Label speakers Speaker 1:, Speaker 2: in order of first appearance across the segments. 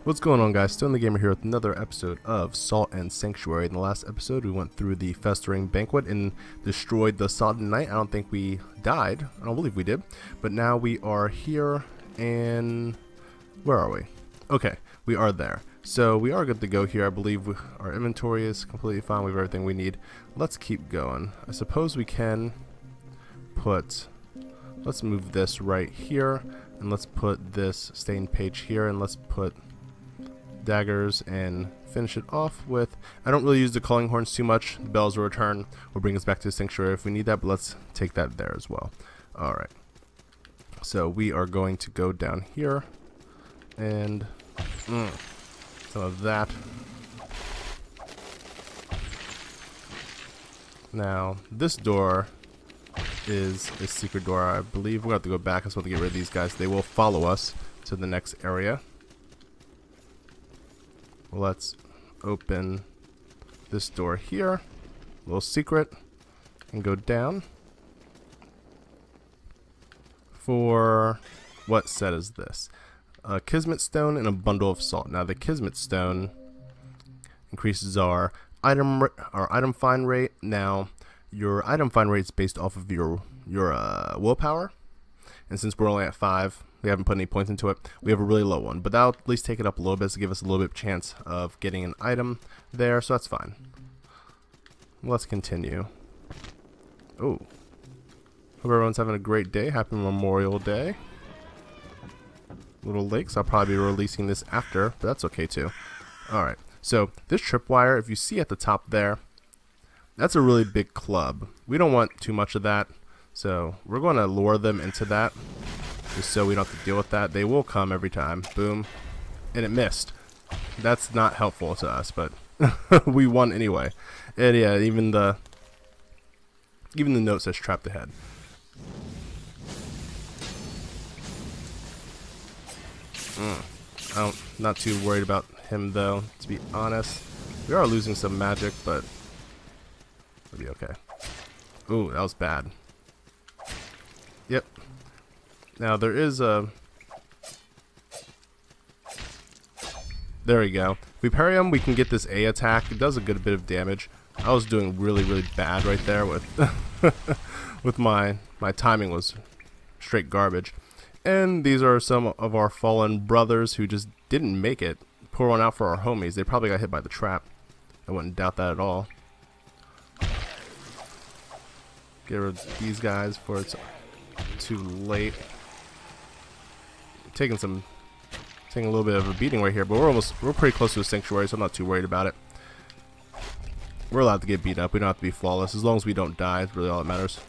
Speaker 1: What's going on, guys? StoneTheGamer here with another episode of Salt and Sanctuary. In the last episode, we went through the Festering Banquet and destroyed the Sodden Knight. I don't think we died. I don't believe we did. But now we are here, and where are we? Okay, we are there. So we are good to go here. I believe our inventory is completely fine. We have everything we need. Let's keep going. I suppose we can put... Let's move this right here, and let's put this stained page here, and let's put daggers and finish it off with... I don't really use the calling horns too much. The bells will return, will bring us back to the sanctuary if we need that, but let's take that there as well. Alright, so we are going to go down here and some of that. Now this door is a secret door, I believe. We'll have to go back. I just want to get rid of these guys. They will follow us to the next area. Let's open this door here, a little secret, and go down. For what set is this? A Kismet stone and a bundle of salt. Now the Kismet stone increases our item find rate. Now your item find rate is based off of your willpower, and since we're only at 5, we haven't put any points into it, we have a really low one, but that'll at least take it up a little bit to give us a little bit of chance of getting an item there, so that's fine. Let's continue. Oh, hope everyone's having a great day. Happy Memorial Day. Little lakes. I'll probably be releasing this after, but that's okay too. Alright, so this tripwire, if you see at the top there, that's a really big club. We don't want too much of that, so we're going to lure them into that, just so we don't have to deal with that. They will come every time. Boom. And it missed. That's not helpful to us, but we won anyway. And yeah, even the note says trapped ahead. I'm not too worried about him though, to be honest. We are losing some magic, but it'll be okay. Ooh, that was bad. Yep. Now there is a... There we go. If we parry him, we can get this A attack. It does a good bit of damage. I was doing really bad right there with with my timing was straight garbage. And these are some of our fallen brothers who just didn't make it. Pour one out for our homies. They probably got hit by the trap. I wouldn't doubt that at all. Get rid of these guys before it's too late. Taking a little bit of a beating right here, but we're pretty close to a sanctuary, so I'm not too worried about it. We're allowed to get beat up. We don't have to be flawless. As long as we don't die, it's really all that matters.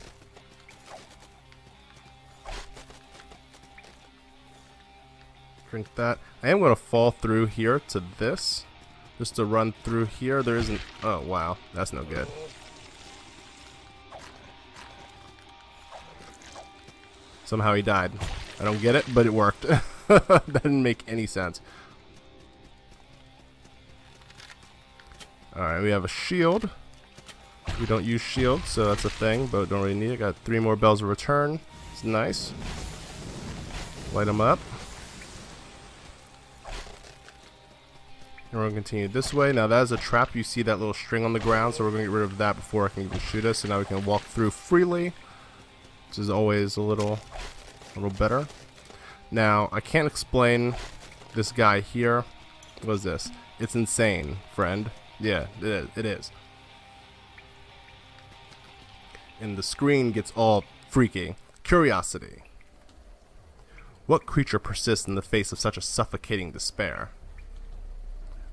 Speaker 1: Drink that. I am going to fall through here to this, just to run through here. There isn't... Oh, wow. That's no good. Somehow he died. I don't get it, but it worked. That didn't make any sense. Alright, we have a shield. We don't use shields, so that's a thing, but don't really need it. Got 3 more bells of return. It's nice. Light them up. And we're going to continue this way. Now that is a trap. You see that little string on the ground, so we're going to get rid of that before it can even shoot us. So now we can walk through freely, which is always a little better. Now, I can't explain this guy here. What is this? It's insane, friend. Yeah, it is. And the screen gets all freaky. Curiosity. What creature persists in the face of such a suffocating despair?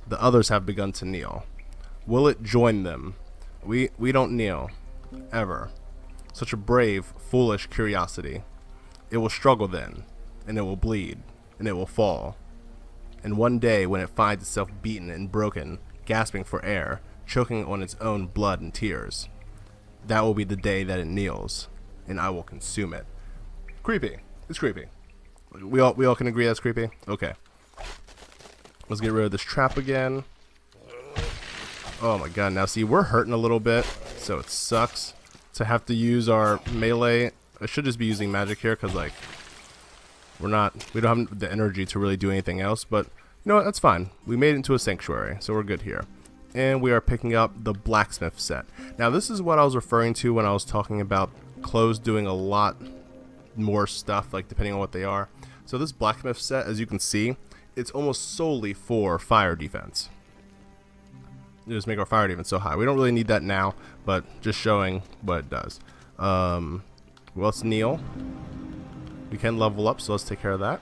Speaker 1: The others have begun to kneel. Will it join them? We don't kneel. Ever. Such a brave, foolish curiosity. It will struggle then, and it will bleed, and it will fall. And one day when it finds itself beaten and broken, gasping for air, choking on its own blood and tears, that will be the day that it kneels, and I will consume it. Creepy. It's creepy. We all can agree that's creepy? Okay. Let's get rid of this trap again. Oh my god, now see, we're hurting a little bit, so it sucks to have to use our melee. I should just be using magic here, because like we don't have the energy to really do anything else, but know what, that's fine. We made it into a sanctuary, so we're good here. And we are picking up the blacksmith set. Now this is what I was referring to when I was talking about clothes doing a lot more stuff, like depending on what they are. So this blacksmith set, as you can see, it's almost solely for fire defense. Just make our fire defense so high. We don't really need that now, but just showing what it does. Well, let's kneel. We can level up, so let's take care of that.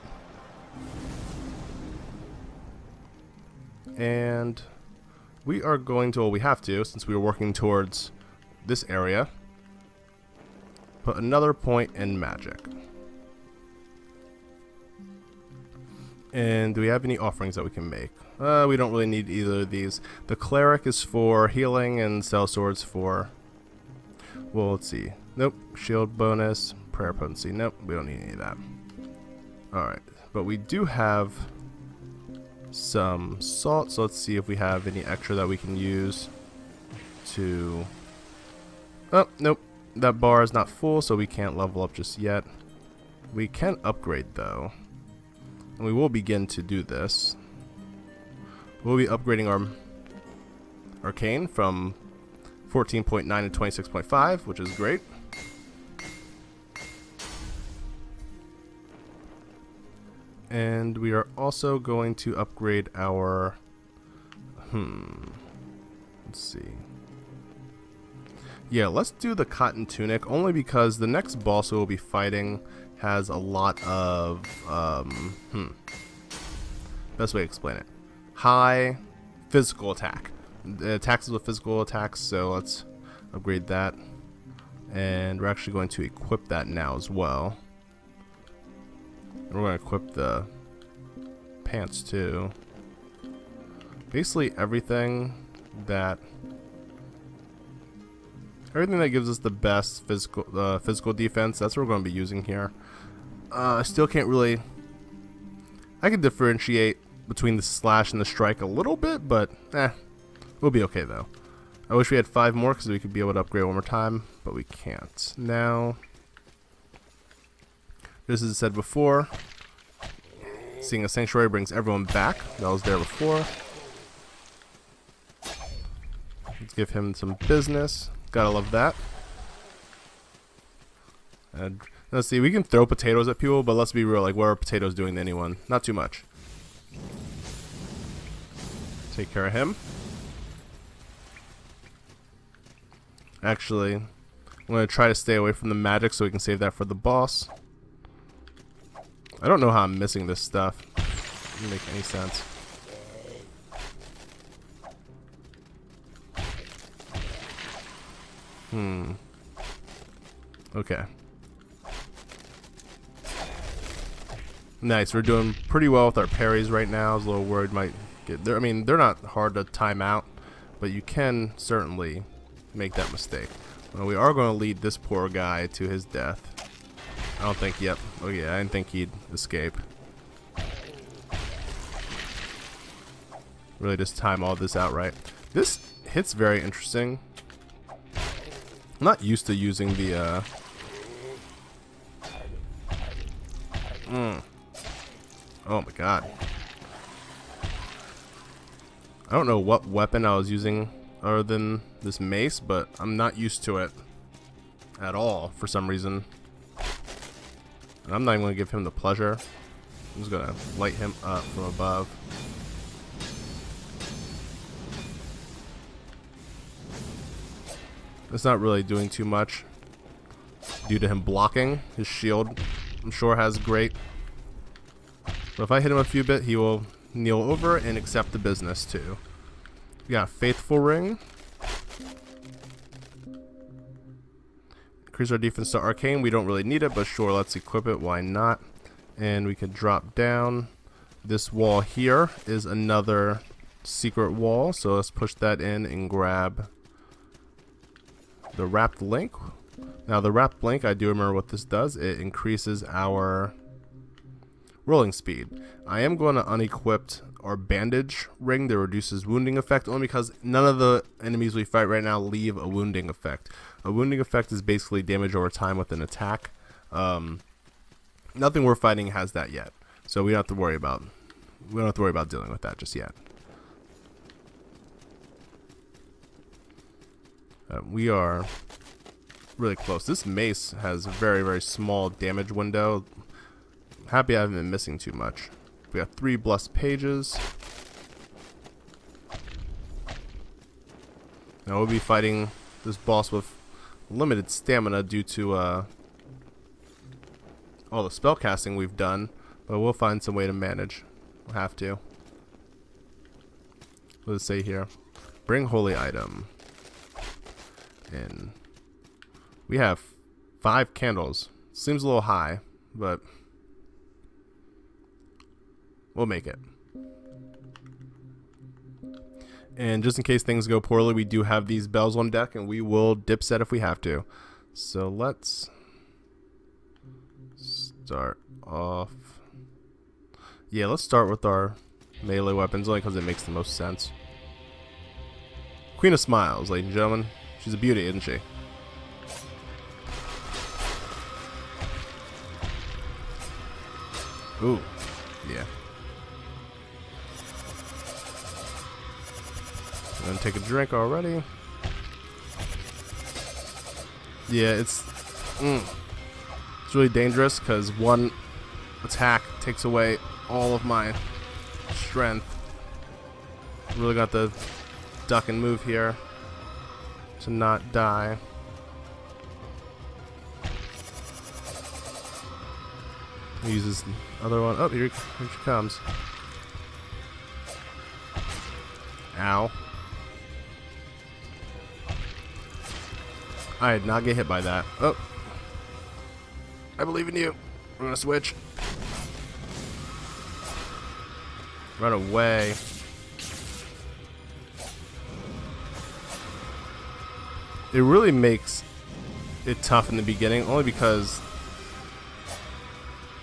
Speaker 1: And we are going to, well, we have to, since we were working towards this area, put another point in magic. And do we have any offerings that we can make? We don't really need either of these. The cleric is for healing and cell swords for, well, let's see. Nope. Shield bonus, prayer potency. Nope, we don't need any of that. Alright, but we do have some salt, so let's see if we have any extra that we can use to... Oh, nope. That bar is not full, so we can't level up just yet. We can upgrade, though. And we will begin to do this. We'll be upgrading our arcane from 14.9 to 26.5, which is great. And we are also going to upgrade our... Let's see. Yeah, let's do the cotton tunic, only because the next boss we'll be fighting has a lot of... Best way to explain it. High physical attack. It attacks with physical attacks, so let's upgrade that. And we're actually going to equip that now as well. We're going to equip the pants too. Basically everything that gives us the best physical defense, that's what we're going to be using here. I still can't really... I can differentiate between the slash and the strike a little bit, but we'll be okay though. I wish we had 5 more because we could be able to upgrade one more time, but we can't. Now, just as I said before, seeing a sanctuary brings everyone back. That was there before. Let's give him some business. Gotta love that. And let's see, we can throw potatoes at people, but let's be real, like, what are potatoes doing to anyone? Not too much. Take care of him. Actually, I'm going to try to stay away from the magic so we can save that for the boss. I don't know how I'm missing this stuff. Doesn't make any sense. Okay. Nice, we're doing pretty well with our parries right now. I was a little worried might get there. I mean, they're not hard to time out, but you can certainly make that mistake. Well, we are going to lead this poor guy to his death. I don't think, yep. Oh yeah, I didn't think he'd escape. Really just time all this out right. This hit's very interesting. I'm not used to using the Oh my god. I don't know what weapon I was using other than this mace, but I'm not used to it at all for some reason. And I'm not even going to give him the pleasure. I'm just going to light him up from above. It's not really doing too much due to him blocking. His shield, I'm sure, has great. But if I hit him a few bit, he will kneel over and accept the business too. We got a faithful ring. Increase our defense to arcane. We don't really need it, but sure, let's equip it. Why not? And we can drop down. This wall here is another secret wall, so let's push that in and grab the wrapped link. Now the wrapped link, I do remember what this does. It increases our rolling speed. I am going to unequip our bandage ring that reduces wounding effect, only because none of the enemies we fight right now leave a wounding effect. A wounding effect is basically damage over time with an attack. Nothing we're fighting has that yet, so we don't have to worry about we don't have to worry about dealing with that just yet. We are really close. This mace has a very, very small damage window. Happy I haven't been missing too much. We got 3 blessed pages. Now we'll be fighting this boss with limited stamina due to all the spell casting we've done, but we'll find some way to manage. We'll have to. What does it say here? Bring holy item. And we have 5 candles. Seems a little high, but we'll make it. And just in case things go poorly, we do have these bells on deck, and we will dip set if we have to. So let's start off. Yeah, let's start with our melee weapons, only because it makes the most sense. Queen of Smiles, ladies and gentlemen. She's a beauty, isn't she? Ooh, yeah. I'm gonna take a drink already. Yeah, it's really dangerous because one attack takes away all of my strength. Really got to duck and move here to not die. He uses the other one. Oh, here she comes. Ow. I did not get hit by that. Oh. I believe in you. We're gonna switch. Run away. It really makes it tough in the beginning, only because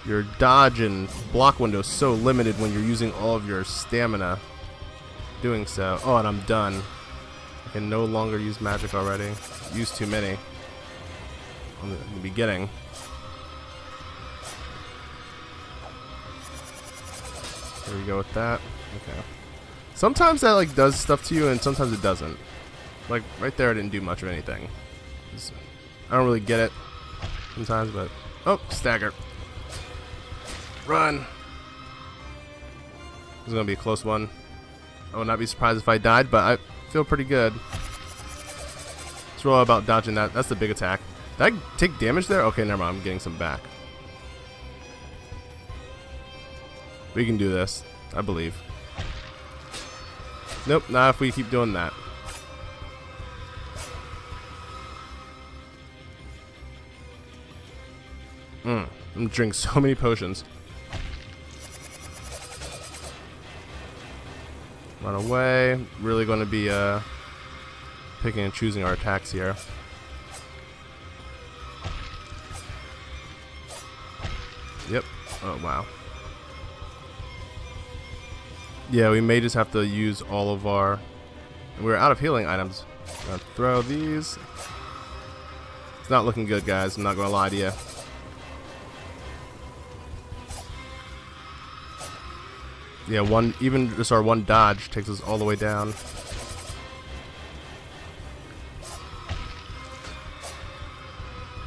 Speaker 1: your dodge and block window is so limited when you're using all of your stamina doing so. Oh, and I'm done. I can no longer use magic already. Used too many in the beginning. There we go with that. Okay. Sometimes that like does stuff to you, and sometimes it doesn't. Like right there, I didn't do much of anything. I don't really get it sometimes, but oh, stagger. Run. This is gonna be a close one. I would not be surprised if I died, but I feel pretty good. It's all about dodging that. That's the big attack. Did I take damage there? Okay, never mind. I'm getting some back. We can do this, I believe. Nope, not if we keep doing that. I'm gonna drink so many potions. Run away. Really going to be picking and choosing our attacks here. Yep. Oh, wow. Yeah, we may just have to use all of our... We're out of healing items. Gonna throw these. It's not looking good, guys. I'm not going to lie to you. Yeah, even just our one dodge takes us all the way down.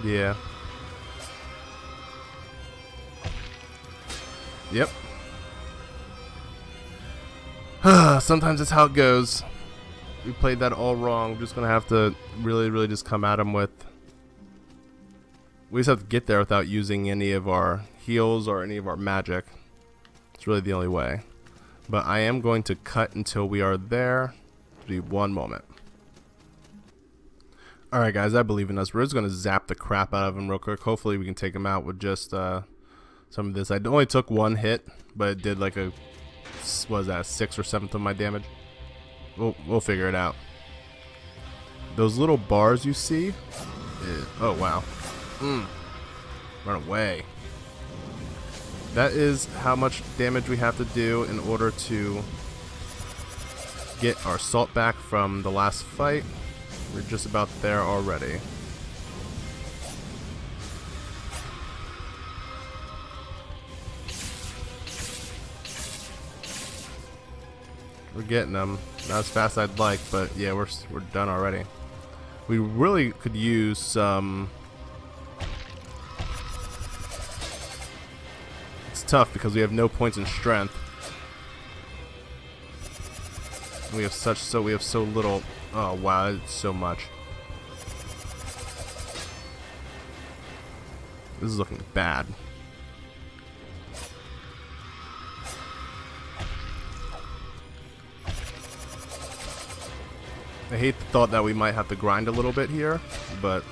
Speaker 1: Yeah. Yep. Sometimes it's how it goes. We played that all wrong. We're just gonna have to really just come at him with... We just have to get there without using any of our heals or any of our magic. It's really the only way. But I am going to cut until we are there. Be one moment. Alright guys, I believe in us. We're just going to zap the crap out of him real quick. Hopefully we can take him out with just some of this. I only took one hit, but it did like a... What is that, 6 or 7th of my damage? We'll figure it out. Those little bars you see... Oh wow. Run away. That is how much damage we have to do in order to get our salt back from the last fight. We're just about there already. We're getting them. Not as fast as I'd like, but yeah, we're done already. We really could use some... It's tough because we have no points in strength. We have so little. Oh wow, it's so much. This is looking bad. I hate the thought that we might have to grind a little bit here, but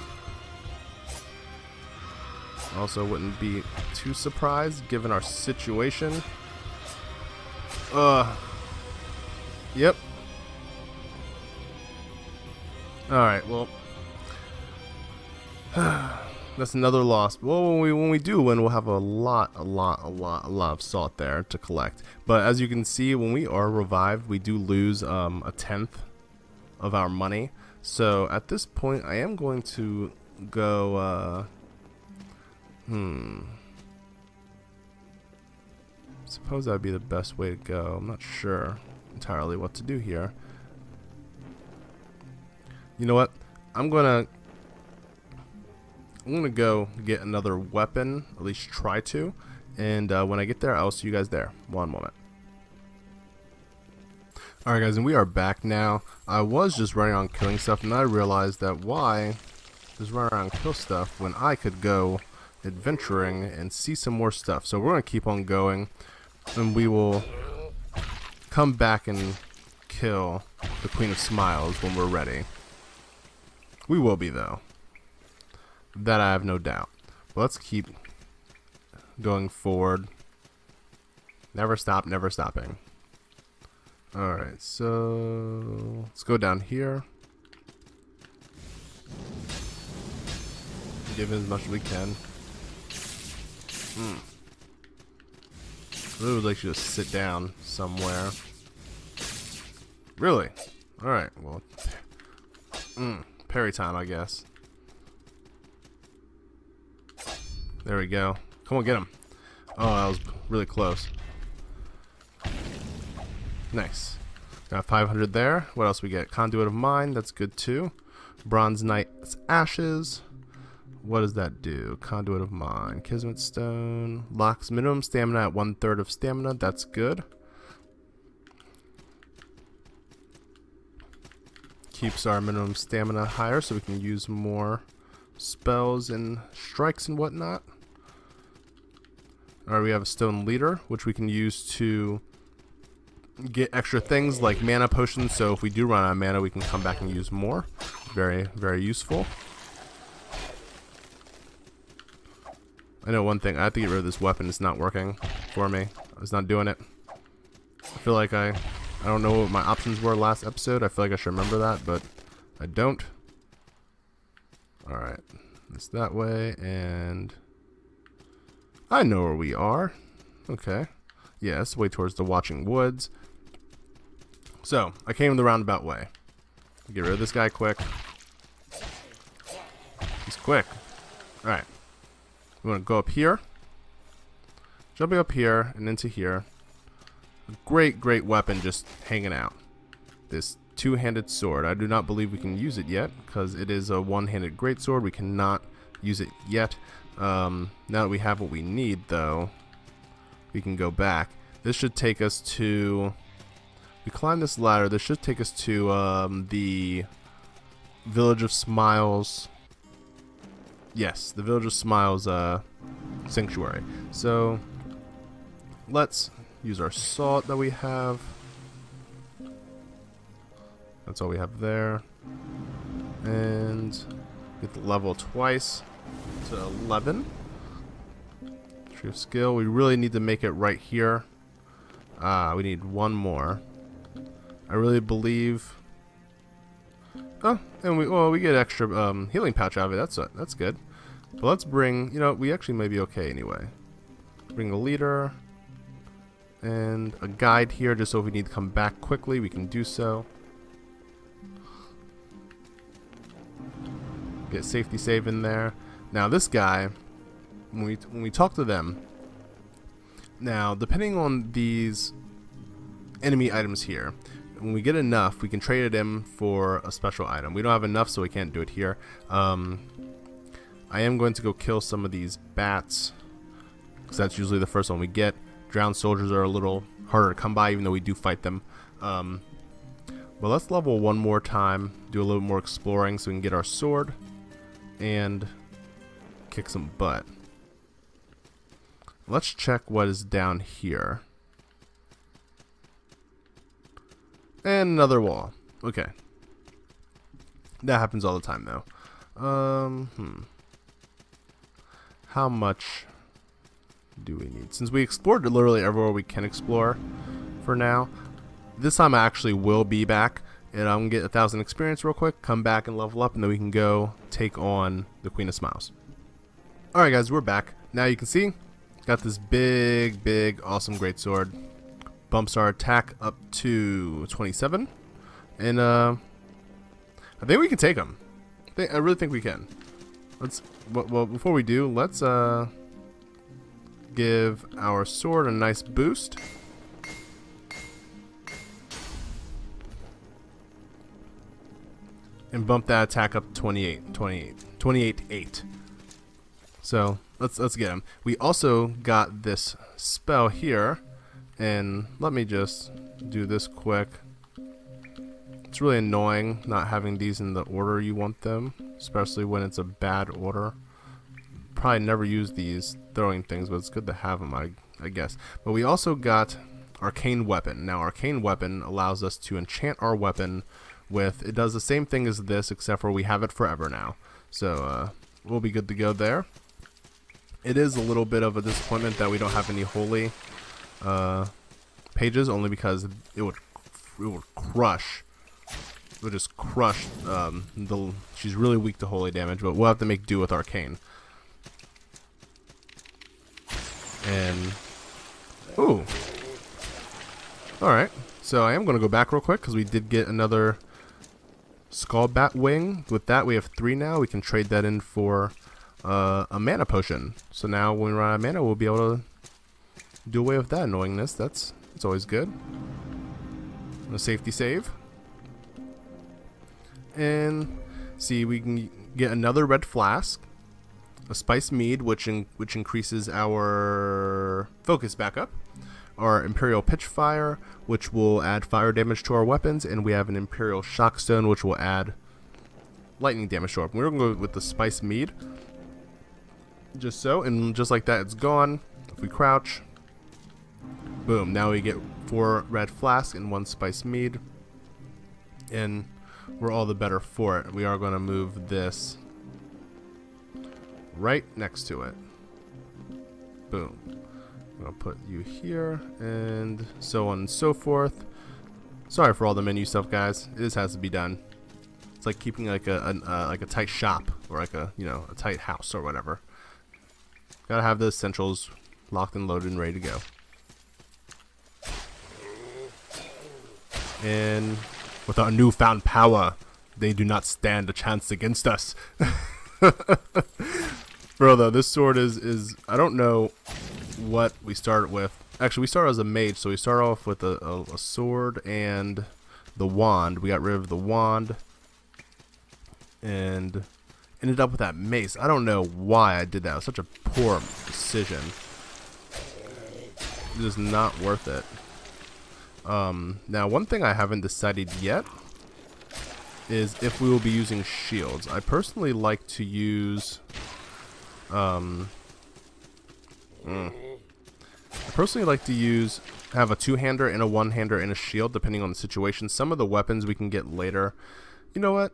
Speaker 1: also wouldn't be too surprised given our situation. Yep. Alright, well, that's another loss. Well, when we do win, we'll have a lot of salt there to collect. But as you can see, when we are revived, we do lose a tenth of our money. So at this point, I am going to go. Suppose that would be the best way to go. I'm not sure entirely what to do here. You know what? I'm gonna go get another weapon, at least try to, and when I get there, I'll see you guys there. One moment. Alright guys, and we are back now. I was just running around killing stuff, and I realized that why just run around and kill stuff when I could go adventuring and see some more stuff. So we're going to keep on going, and we will come back and kill the Queen of Smiles when we're ready. We will be, though. That I have no doubt. But let's keep going forward. Never stop, never stopping. Alright, so let's go down here. Give it as much as we can. Really would like you to sit down somewhere. Really? Alright, well. Parry time, I guess. There we go. Come on, get him. Oh, that was really close. Nice. Got 500 there. What else we get? Conduit of Mind. That's good too. Bronze Knight's Ashes. What does that do? Conduit of Mind. Kismet Stone. Locks minimum stamina at 1/3 of stamina. That's good. Keeps our minimum stamina higher so we can use more spells and strikes and whatnot. Alright, we have a Stone Leader, which we can use to get extra things like mana potions, so if we do run out of mana, we can come back and use more. Very, very useful. I know one thing, I have to get rid of this weapon. It's not working for me. It's not doing it. I feel like I don't know what my options were last episode. I feel like I should remember that, but I don't. Alright, it's that way, and I know where we are. Okay. Yeah, it's the way towards the Watching Woods. So, I came the roundabout way. Get rid of this guy quick. He's quick. Alright. We want to go up here. Jumping up here and into here. A great, great weapon just hanging out. This two-handed sword. I do not believe we can use it yet because it is a one-handed greatsword. We cannot use it yet. Now that we have what we need, though, we can go back. This should take us to... We climb this ladder. This should take us to the Village of Smiles. Yes, the Village of Smiles sanctuary. So let's use our salt that we have. That's all we have there. And get the level twice to 11. Tree of Skill. We really need to make it right here. We need one more. I really believe. Oh, and we get extra healing pouch out of it. That's good. But let's bring. You know, we actually may be okay anyway. Bring a leader and a guide here, just so if we need to come back quickly, we can do so. Get safety save in there. Now this guy, when we talk to them. Now, depending on these enemy items here. When we get enough, we can trade it in for a special item. We don't have enough, so we can't do it here. I am going to go kill some of these bats, because that's usually the first one we get. Drowned soldiers are a little harder to come by, even though we do fight them. But let's level one more time, do a little more exploring so we can get our sword and kick some butt. Let's check what is down here. And another wall. Okay. That happens all the time, though. How much do we need? Since we explored literally everywhere we can explore for now, this time I actually will be back, and I'm going to get 1,000 experience real quick, come back and level up, and then we can go take on the Queen of Smiles. Alright guys, we're back. Now you can see, got this big, awesome greatsword. Bumps our attack up to 27, and I think we can take him. I really think we can. Well, before we do, let's give our sword a nice boost. And bump that attack up 28-8. So let's get him. We also got this spell here, and let me just do this quick. It's really annoying not having these in the order you want them, especially when it's a bad order. Probably never use these throwing things, but it's good to have them, I guess. But we also got Arcane Weapon. Now, Arcane Weapon allows us to enchant our weapon with, it does the same thing as this, except for we have it forever now. So, we'll be good to go there. It is a little bit of a disappointment that we don't have any holy pages, only because it would crush. It would just crush. She's really weak to holy damage, but we'll have to make do with arcane. And ooh, all right. So I am going to go back real quick because we did get another skull bat wing. With that, we have 3 now. We can trade that in for a mana potion. So now when we run out of mana, we'll be able to do away with that annoyingness. That's always good. A safety save. And see, we can get another red flask, a spice mead, which increases our focus back up, our imperial pitchfire, which will add fire damage to our weapons, and we have an imperial shockstone, which will add lightning damage to our weapon. We're gonna go with the spice mead, just so, and just like that, it's gone. If we crouch, boom! Now we get 4 red flasks and 1 spice mead, and we're all the better for it. We are going to move this right next to it. Boom. I'm going to put you here, and so on and so forth. Sorry for all the menu stuff, guys. It just has to be done. It's like keeping like a tight shop, or like a a tight house or whatever. Gotta have the essentials locked and loaded and ready to go. And with our newfound power, they do not stand a chance against us. Bro, though, this sword is I don't know what we started with. Actually, we started as a mage, so we start off with a sword and the wand. We got rid of the wand and ended up with that mace. I don't know why I did that. It was such a poor decision. It is not worth it. Now, one thing I haven't decided yet is if we will be using shields. I personally like to use have a 2-hander and a 1-hander and a shield, depending on the situation. Some of the weapons we can get later. You know what?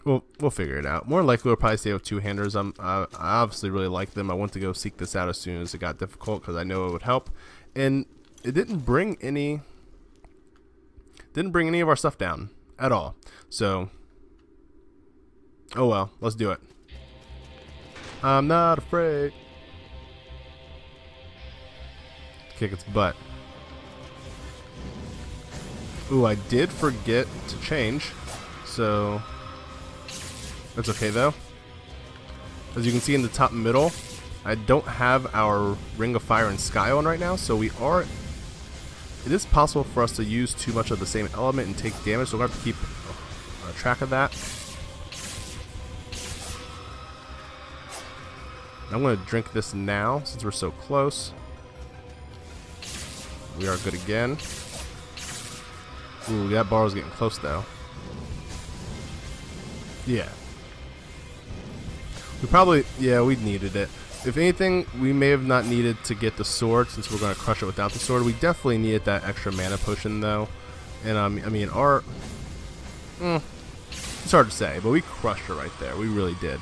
Speaker 1: We'll figure it out. More likely, we'll probably stay with 2-handers. I obviously really like them. I want to go seek this out as soon as it got difficult because I know it would help. And it didn't bring any of our stuff down at all. So, oh well, let's do it. I'm not afraid. Kick its butt. Ooh, I did forget to change, so that's okay though. As you can see in the top middle, I don't have our Ring of Fire and Sky on right now, so we are it is possible for us to use too much of the same element and take damage, so we're going to have to keep track of that. I'm going to drink this now since we're so close. We are good again. Ooh, that barrel's getting close though. Yeah. We probably, yeah, we needed it. If anything, we may have not needed to get the sword since we're going to crush it without the sword. We definitely needed that extra mana potion though. And I mean, our... it's hard to say, but we crushed it right there. We really did.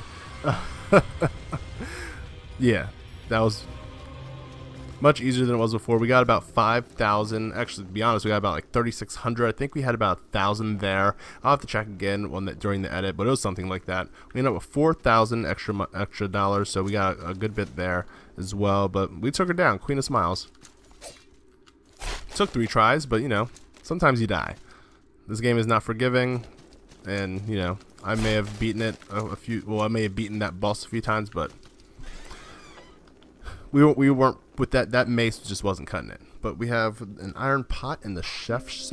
Speaker 1: Yeah, that was much easier than it was before. We got about 5,000. Actually, to be honest, we got about like 3,600. I think we had about 1,000 there. I'll have to check again on that during the edit, but it was something like that. We ended up with 4,000 extra dollars, so we got a good bit there as well. But we took her down, Queen of Smiles. Took 3 tries, but you know, sometimes you die. This game is not forgiving, and you know, I may have beaten it a few. Well, I may have beaten that boss a few times, but we weren't with that. That mace just wasn't cutting it. But we have an iron pot in the chef's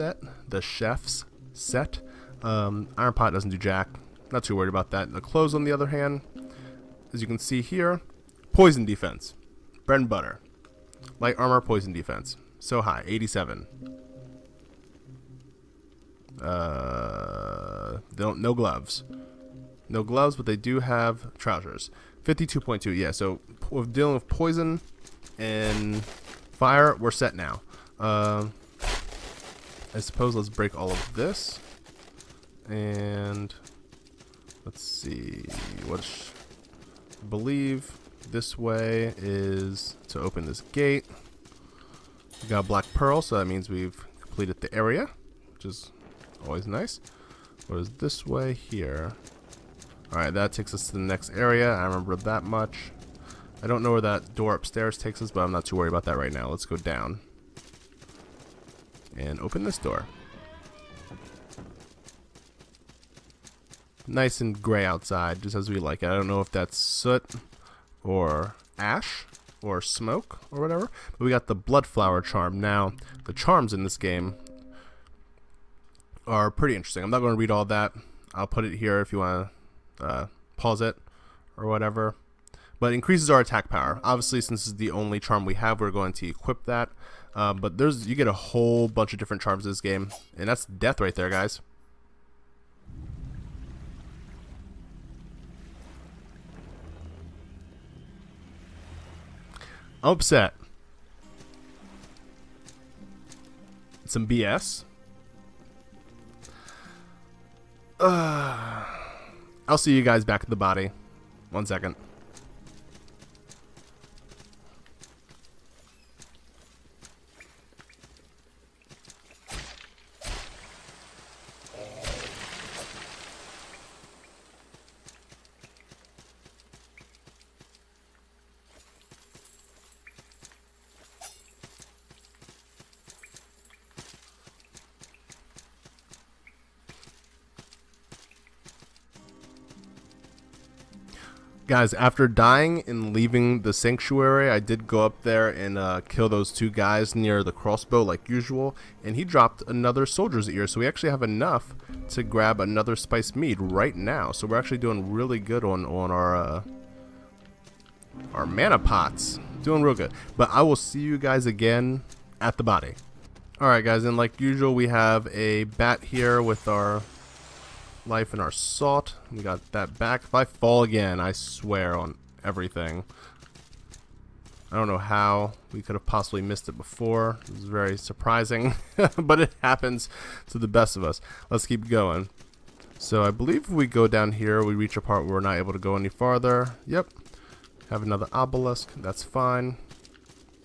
Speaker 1: set. Iron pot doesn't do jack. Not too worried about that. The clothes, on the other hand, as you can see here, poison defense, bread and butter, light armor, poison defense, so high, 87. No gloves. No gloves, but they do have trousers. 52.2, yeah, so we're dealing with poison and fire. We're set now. I suppose let's break all of this. And let's see. I believe this way is to open this gate. We got a black pearl, so that means we've completed the area, which is always nice. What is this way here? Alright, that takes us to the next area. I remember that much. I don't know where that door upstairs takes us, but I'm not too worried about that right now. Let's go down and open this door. Nice and gray outside, just as we like it. I don't know if that's soot or ash or smoke or whatever, but we got the blood flower charm. Now, the charms in this game are pretty interesting. I'm not going to read all that. I'll put it here if you want to pause it or whatever. But it increases our attack power. Obviously, since this is the only charm we have, we're going to equip that. But you get a whole bunch of different charms in this game, and that's death right there, guys. I'm upset. Some BS. I'll see you guys back at the body. 1 second. Guys, after dying and leaving the sanctuary, I did go up there and kill those 2 guys near the crossbow like usual, and he dropped another soldier's ear, so we actually have enough to grab another spiced mead right now. So we're actually doing really good on our mana pots. Doing real good. But I will see you guys again at the body. Alright guys, and like usual we have a bat here with our life and our salt. We got that back. If I fall again, I swear on everything. I don't know how we could have possibly missed it before. It was very surprising, but it happens to the best of us. Let's keep going. So I believe if we go down here, we reach a part where we're not able to go any farther. Yep. Have another obelisk. That's fine.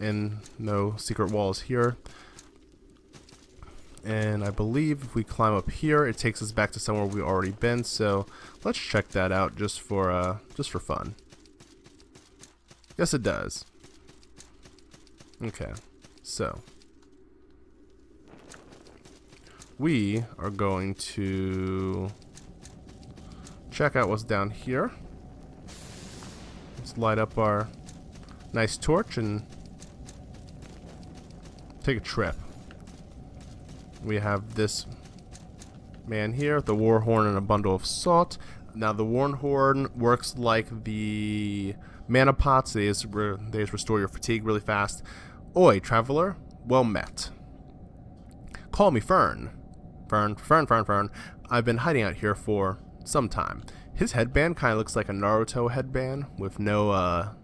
Speaker 1: And no secret walls here. And I believe if we climb up here, it takes us back to somewhere we've already been. So let's check that out just for fun. Yes, it does. Okay, so we are going to check out what's down here. Let's light up our nice torch and take a trip. We have this man here with the war horn and a bundle of salt. Now the war horn works like the mana pots. They just restore your fatigue really fast. Oi, traveler, well met. Call me Fern. Fern. I've been hiding out here for some time. His headband kind of looks like a Naruto headband with no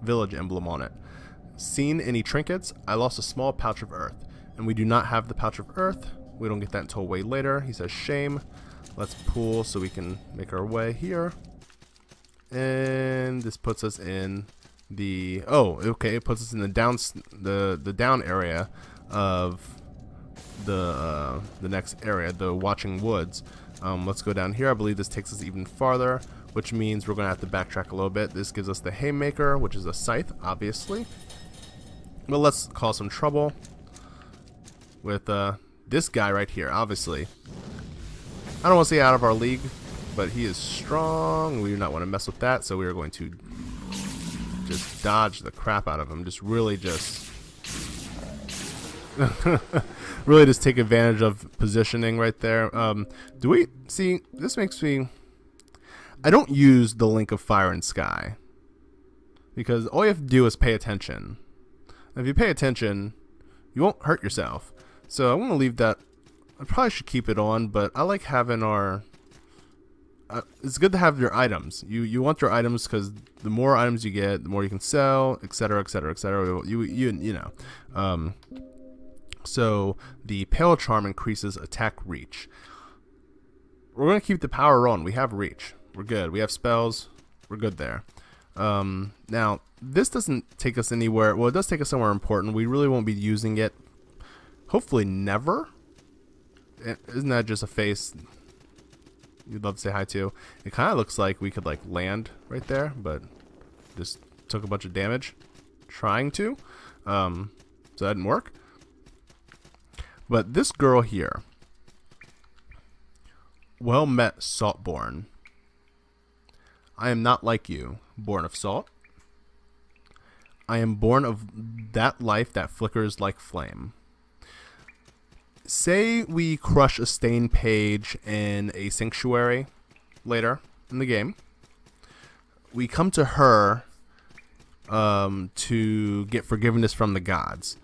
Speaker 1: village emblem on it. Seen any trinkets? I lost a small pouch of earth, and we do not have the pouch of earth. We don't get that until way later. He says shame. Let's pull so we can make our way here. And this puts us in the it puts us in the down area of the next area, the Watching Woods. Let's go down here. I believe this takes us even farther, which means we're gonna have to backtrack a little bit. This gives us the haymaker, which is a scythe, obviously. But let's cause some trouble with this guy right here. Obviously, I don't want to say out of our league, but he is strong. We do not want to mess with that, so we are going to just dodge the crap out of him. Really just take advantage of positioning right there. Do we see? This makes me. I don't use the Link of Fire and Sky because all you have to do is pay attention. If you pay attention, you won't hurt yourself. So I'm going to leave that. I probably should keep it on, but I like having our... it's good to have your items. You want your items because the more items you get, the more you can sell, etc., etc., etc. You know. So the Pale Charm increases attack reach. We're going to keep the power on. We have reach. We're good. We have spells. We're good there. Now, this doesn't take us anywhere. Well, it does take us somewhere important. We really won't be using it. Hopefully never. Isn't that just a face you'd love to say hi to? It kind of looks like we could like land right there, but just took a bunch of damage trying to. So that didn't work. But this girl here. Well met, Saltborn. I am not like you, born of salt. I am born of that life that flickers like flame. Say we crush a stained page in a sanctuary later in the game. We come to her to get forgiveness from the gods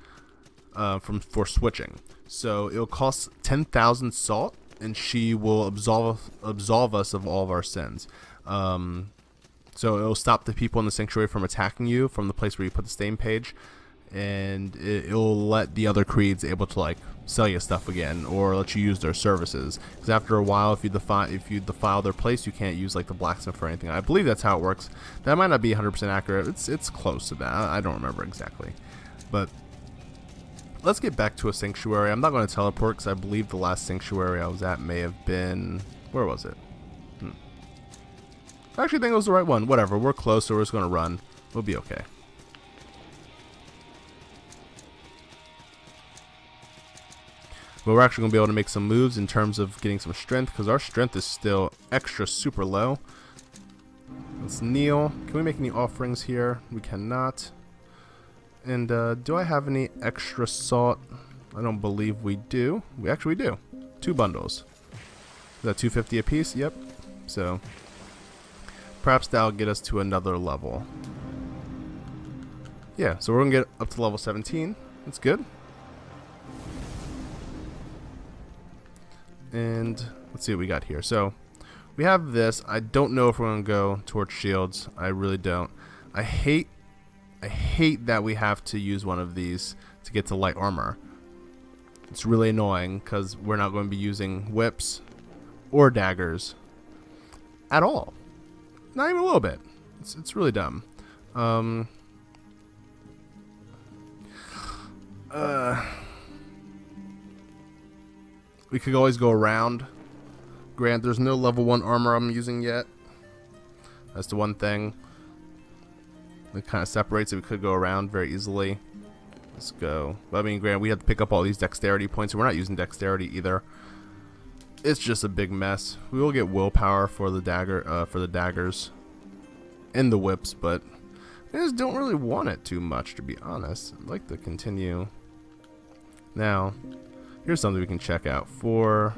Speaker 1: for switching. So it'll cost 10,000 salt, and she will absolve us of all of our sins. So it'll stop the people in the sanctuary from attacking you from the place where you put the stain page, and it'll let the other creeds able to like sell you stuff again or let you use their services. Because after a while, if you defile their place, you can't use like the blacksmith or anything. I believe that's how it works. That might not be 100% accurate. It's close to that. I don't remember exactly, but let's get back to a sanctuary. I'm not going to teleport because I believe the last sanctuary I was at may have been, where was it? I actually think it was the right one. Whatever, we're close, so we're just going to run. We'll be okay. But we're actually going to be able to make some moves in terms of getting some strength, because our strength is still extra super low. Let's kneel. Can we make any offerings here? We cannot. And do I have any extra salt? I don't believe we do. We do. 2 bundles. Is that 250 a piece? Yep. So perhaps that'll get us to another level. Yeah, so we're going to get up to level 17. That's good. And let's see what we got here. So we have this. I don't know if we're going to go towards shields. I really don't. I hate that we have to use one of these to get to light armor. It's really annoying because we're not going to be using whips or daggers at all. Not even a little bit. It's really dumb. We could always go around. Grant, there's no level 1 armor I'm using yet. That's the one thing. It kind of separates it. We could go around very easily. Let's go. But I mean, Grant, we have to pick up all these dexterity points, and we're not using dexterity either. It's just a big mess. We will get willpower for the daggers and the whips, but I just don't really want it too much, to be honest. I'd like to continue. Now, Here's something we can check out for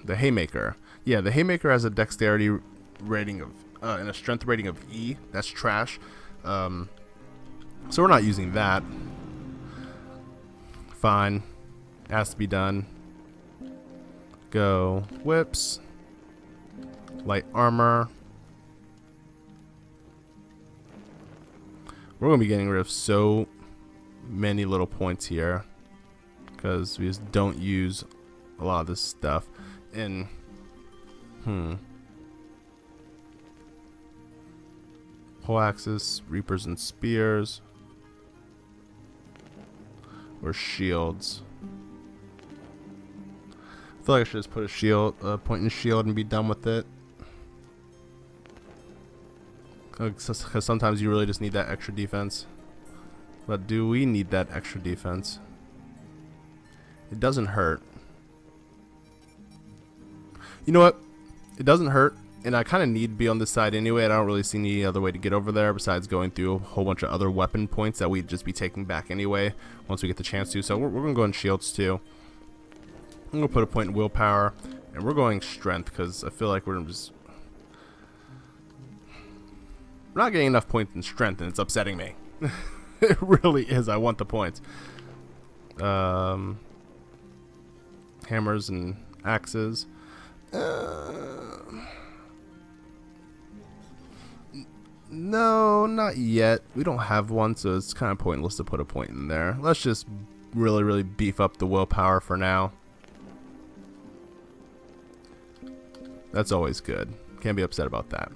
Speaker 1: the Haymaker. Yeah, the Haymaker has a dexterity rating of and a strength rating of E. That's trash. So we're not using that. Fine. Has to be done. Go whips. Light armor. We're going to be getting rid of so many little points here because we just don't use a lot of this stuff. And pole axes, reapers and spears, or shields. I feel like I should just put a shield, point and shield, and be done with it. Because sometimes you really just need that extra defense. But do we need that extra defense? It doesn't hurt. You know what? It doesn't hurt, and I kind of need to be on this side anyway. I don't really see any other way to get over there besides going through a whole bunch of other weapon points that we'd just be taking back anyway once we get the chance to. So we're going to go in shields too. I'm going to put a point in willpower, and we're going strength because I feel like we're not getting enough points in strength, and it's upsetting me. It really is. I want the points. Hammers and axes. No, not yet. We don't have one, so it's kind of pointless to put a point in there. Let's just really beef up the willpower for now. That's always good. Can't be upset about that.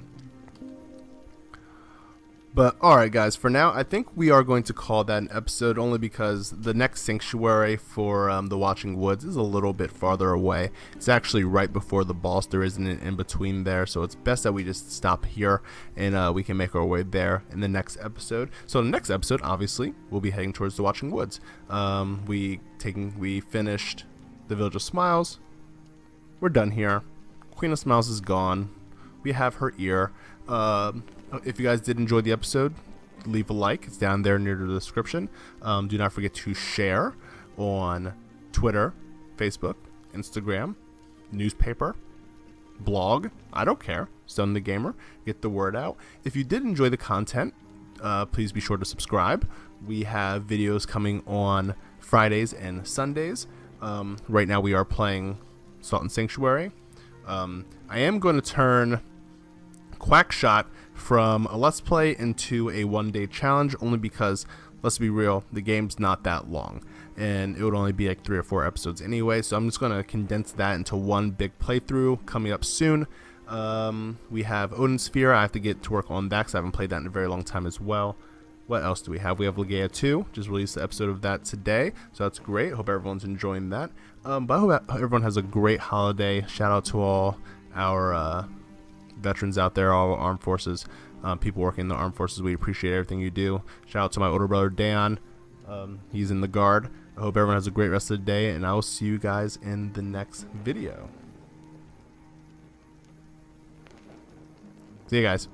Speaker 1: But alright guys, for now I think we are going to call that an episode, only because the next sanctuary for the Watching Woods is a little bit farther away. It's actually right before the boss. There isn't an in-between there, so it's best that we just stop here and we can make our way there in the next episode. So in the next episode, obviously, we'll be heading towards the Watching Woods. We finished the Village of Smiles. We're done here. Queen of Smiles is gone. We have her ear. If you guys did enjoy the episode, leave a like. It's down there near the description. Do not forget to share on Twitter, Facebook, Instagram, newspaper, blog. I don't care. StoneTheGamer. Get the word out. If you did enjoy the content, please be sure to subscribe. We have videos coming on Fridays and Sundays. Right now we are playing Sodden Sanctuary. I am going to turn Quackshot from a let's play into a one-day challenge, only because, let's be real, the game's not that long and it would only be like 3 or 4 episodes anyway, so I'm just going to condense that into one big playthrough coming up soon. We have Odin Sphere. I have to get to work on that because I haven't played that in a very long time as well. What else do we have? We have Legaia 2. Just released the episode of that today, so that's great. Hope everyone's enjoying that. But I hope everyone has a great holiday. Shout out to all our veterans out there, all armed forces, people working in the armed forces. We appreciate everything you do. Shout out to my older brother Dan. He's in the guard. I hope everyone has a great rest of the day, and I will see you guys in the next video. See you guys.